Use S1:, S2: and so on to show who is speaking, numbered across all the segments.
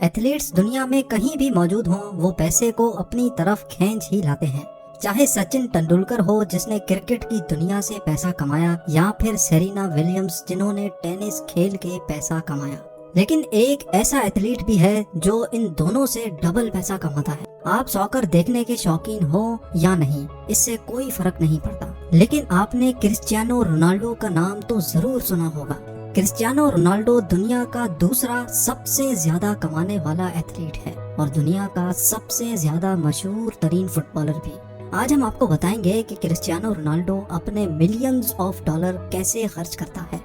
S1: Athletes दुनिया में कहीं भी मौजूद हों, वो पैसे को अपनी तरफ खींच ही लाते हैं। चाहे सचिन तेंदुलकर हो जिसने क्रिकेट की दुनिया से पैसा कमाया, या फिर सेरेना विलियम्स जिन्होंने टेनिस खेल के पैसा कमाया। लेकिन एक ऐसा एथलीट भी है जो इन दोनों से डबल पैसा कमाता है। आप सॉकर देखने के शौकीन हो या नहीं, इससे कोई फर्क नहीं पड़ता, लेकिन आपने क्रिस्टियानो रोनाल्डो का नाम तो जरूर सुना होगा। क्रिस्टियानो रोनाल्डो दुनिया का दूसरा सबसे ज्यादा कमाने वाला एथलीट है और दुनिया का सबसे ज्यादा मशहूर तरीन फुटबॉलर भी। आज हम आपको बताएंगे कि क्रिस्टियानो रोनाल्डो अपने मिलियंस ऑफ डॉलर कैसे खर्च करता है।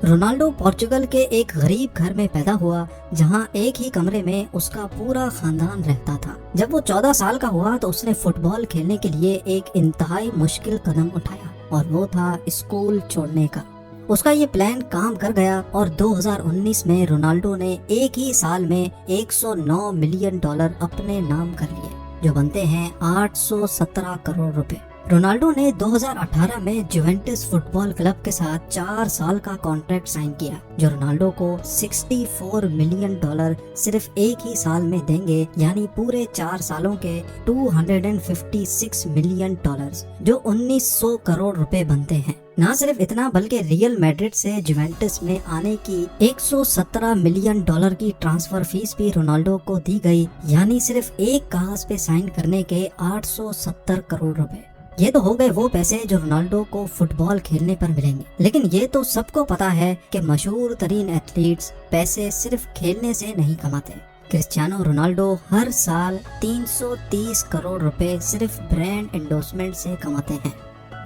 S1: रोनाल्डो पोर्चुगल के एक गरीब घर में पैदा हुआ, जहां एक ही कमरे में उसका पूरा खानदान रहता था। जब वो 14 साल का हुआ तो उसने फुटबॉल खेलने के लिए एक इंतहाई मुश्किल कदम उठाया और वो था स्कूल छोड़ने का। उसका ये प्लान काम कर गया और 2019 में रोनाल्डो ने एक ही साल में 109 मिलियन डॉलर अपने नाम कर लिए, जो बनते हैं 817 करोड़ रुपए। रोनाल्डो ने 2018 में जुवेंटस फुटबॉल क्लब के साथ 4 साल का कॉन्ट्रैक्ट साइन किया, जो रोनाल्डो को 64 मिलियन डॉलर सिर्फ एक ही साल में देंगे, यानी पूरे 4 सालों के 256 मिलियन डॉलर्स, जो 1900 करोड़ रुपए बनते हैं। ना सिर्फ इतना, बल्कि रियल मैड्रिड से जुवेंटस में आने की 117 मिलियन डॉलर की ट्रांसफर फीस भी रोनाल्डो को दी गई, यानी सिर्फ एक कागज पे साइन करने के 870 करोड़ रुपए। ये तो हो गए वो पैसे जो रोनाल्डो को फुटबॉल खेलने पर मिलेंगे, लेकिन ये तो सबको पता है कि मशहूर तरीन एथलीट्स पैसे सिर्फ खेलने से नहीं कमाते। क्रिस्टियानो रोनाल्डो हर साल 330 करोड़ रुपए सिर्फ ब्रांड एंडोर्समेंट से कमाते हैं,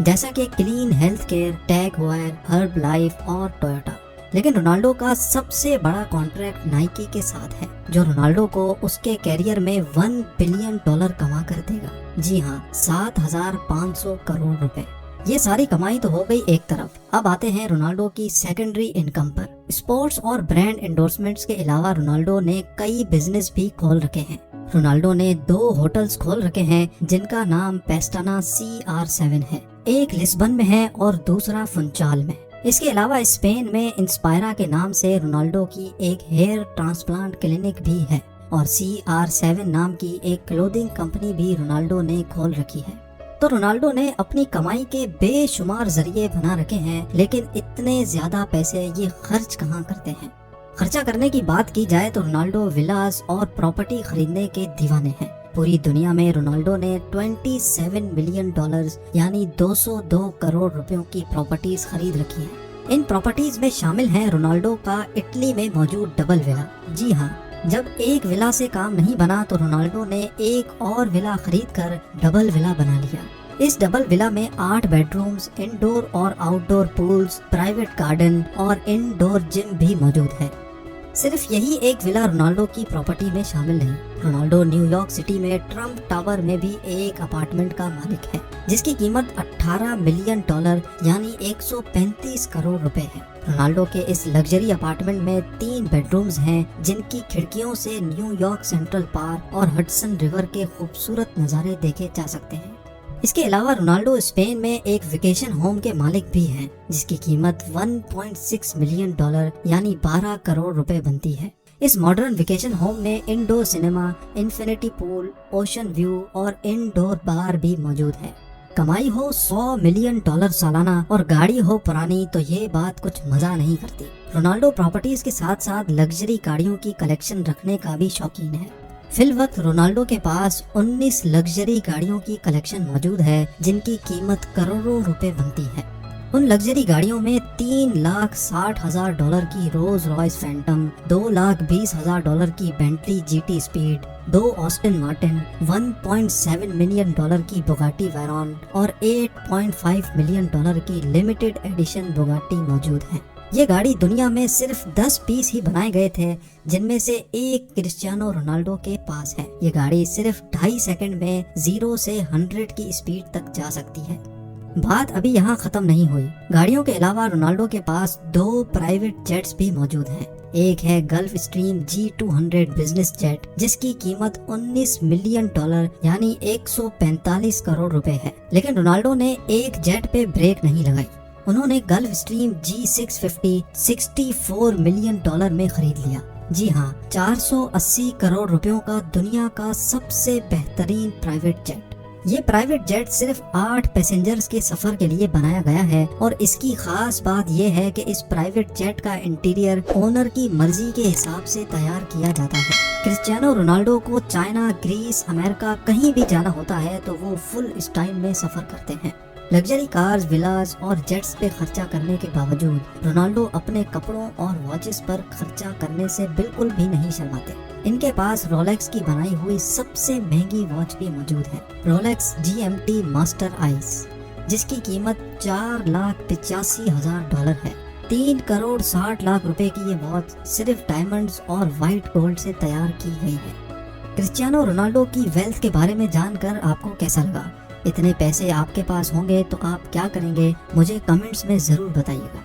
S1: जैसा कि clean health care, Tag Heuer, Herbalife और टोयोटा। लेकिन रोनाल्डो का सबसे बड़ा कॉन्ट्रैक्ट नाइकी के साथ है, जो रोनाल्डो को उसके कैरियर में 1 बिलियन डॉलर कमा कर देगा। जी हाँ, 7500 करोड़ रुपए। ये सारी कमाई तो हो गई एक तरफ। अब आते हैं रोनाल्डो की सेकेंडरी इनकम पर। स्पोर्ट्स और ब्रांड एंडोर्समेंट्स के अलावा रोनाल्डो ने कई बिजनेस भी खोल रखे हैं। रोनाल्डो ने 2 होटल्स खोल रखे हैं, जिनका नाम पेस्टाना CR7 है। एक लिस्बन में है और दूसरा फुनचाल में। इसके अलावा स्पेन में इंस्पायरा के नाम से रोनाल्डो की एक हेयर ट्रांसप्लांट क्लिनिक भी है और CR7 नाम की एक क्लोथिंग कंपनी भी रोनाल्डो ने खोल रखी है। तो रोनाल्डो ने अपनी कमाई के बेशुमार जरिए बना रखे हैं, लेकिन इतने ज्यादा पैसे ये खर्च कहाँ करते हैं। खर्चा करने की बात की जाए तो रोनाल्डो विलास और प्रॉपर्टी खरीदने के दीवाने हैं। पूरी दुनिया में रोनाल्डो ने 27 मिलियन डॉलर्स यानी 202 करोड़ रुपयों की प्रॉपर्टीज खरीद रखी हैं। इन प्रॉपर्टीज में शामिल हैं रोनाल्डो का इटली में मौजूद डबल विला। जी हाँ, जब एक विला से काम नहीं बना तो रोनाल्डो ने एक और विला खरीदकर डबल विला बना लिया। इस डबल विला में 8 बेडरूम्स, इंडोर और आउटडोर पूल्स, प्राइवेट गार्डन और इंडोर जिम भी मौजूद है। सिर्फ यही एक विला रोनाल्डो की प्रॉपर्टी में शामिल नहीं। रोनाल्डो न्यूयॉर्क सिटी में ट्रम्प टावर में भी एक अपार्टमेंट का मालिक है, जिसकी कीमत 18 मिलियन डॉलर यानी 135 करोड़ रुपए है। रोनाल्डो के इस लग्जरी अपार्टमेंट में 3 बेडरूम्स हैं, जिनकी खिड़कियों से न्यूयॉर्क सेंट्रल पार्क और हडसन रिवर के खूबसूरत नज़ारे देखे जा सकते हैं। इसके अलावा रोनाल्डो स्पेन में एक वेकेशन होम के मालिक भी हैं, जिसकी कीमत 1.6 मिलियन डॉलर यानी 12 करोड़ रुपए बनती है। इस मॉडर्न वेकेशन होम में indoor cinema, infinity pool, ocean view और इंडोर बार भी मौजूद है। कमाई हो 100 मिलियन डॉलर सालाना और गाड़ी हो पुरानी तो ये बात कुछ मजा नहीं करती। रोनाल्डो प्रॉपर्टीज के साथ साथ लग्जरी गाड़ियों की कलेक्शन रखने का भी शौकीन है। फिल वक्त रोनाल्डो के पास 19 लग्जरी गाड़ियों की कलेक्शन मौजूद है, जिनकी कीमत करोड़ों रुपए बनती है। उन लग्जरी गाड़ियों में 3,60,000 डॉलर की रोल्स रॉयस फैंटम, 2,20,000 डॉलर की Bentley GT speed, 2 Austin Martin, 1.7 million dollar की बुगाटी वैरॉन और 8.5 मिलियन डॉलर की लिमिटेड एडिशन बुगाटी मौजूद है। ये गाड़ी दुनिया में सिर्फ 10 पीस ही बनाए गए थे, जिनमें से एक क्रिस्टियानो रोनाल्डो के पास है। ये गाड़ी सिर्फ 2.5 सेकंड में 0 से 100 की स्पीड तक जा सकती है। बात अभी यहाँ खत्म नहीं हुई। गाड़ियों के अलावा रोनाल्डो के पास 2 प्राइवेट जेट्स भी मौजूद हैं। एक है gulf stream G200 business jet, जिसकी कीमत 19 मिलियन डॉलर यानी 145 करोड़ रुपए है। लेकिन रोनाल्डो ने एक जेट पे ब्रेक नहीं लगाई। उन्होंने gulf stream G650 64 million dollar में खरीद लिया। जी हाँ, 480 करोड़ रुपयों का दुनिया का सबसे बेहतरीन प्राइवेट जेट। ये प्राइवेट जेट सिर्फ 8 पैसेंजर्स के सफर के लिए बनाया गया है और इसकी खास बात यह है कि इस प्राइवेट जेट का इंटीरियर ओनर की मर्जी के हिसाब से तैयार किया जाता है। क्रिस्टियानो रोनाल्डो को चाइना, ग्रीस, अमेरिका कहीं भी जाना होता है तो वो फुल स्टाइल में सफर करते हैं। लग्जरी कार्स, विलास और जेट्स पे खर्चा करने के बावजूद रोनाल्डो अपने कपड़ों और वॉचेस पर खर्चा करने से बिल्कुल भी नहीं शर्माते। इनके पास रोलेक्स की बनाई हुई सबसे महंगी वॉच भी मौजूद है, रोलेक्स GMT मास्टर आइस, जिसकी कीमत $4,85,000 है। 3 करोड़ 60 लाख रुपए की ये वॉच सिर्फ डायमंड्स और व्हाइट गोल्ड से तैयार की गई है। क्रिस्टियानो रोनाल्डो की वेल्थ के बारे में जानकर आपको कैसा लगा? इतने पैसे आपके पास होंगे तो आप क्या करेंगे? मुझे कमेंट्स में जरूर बताइएगा।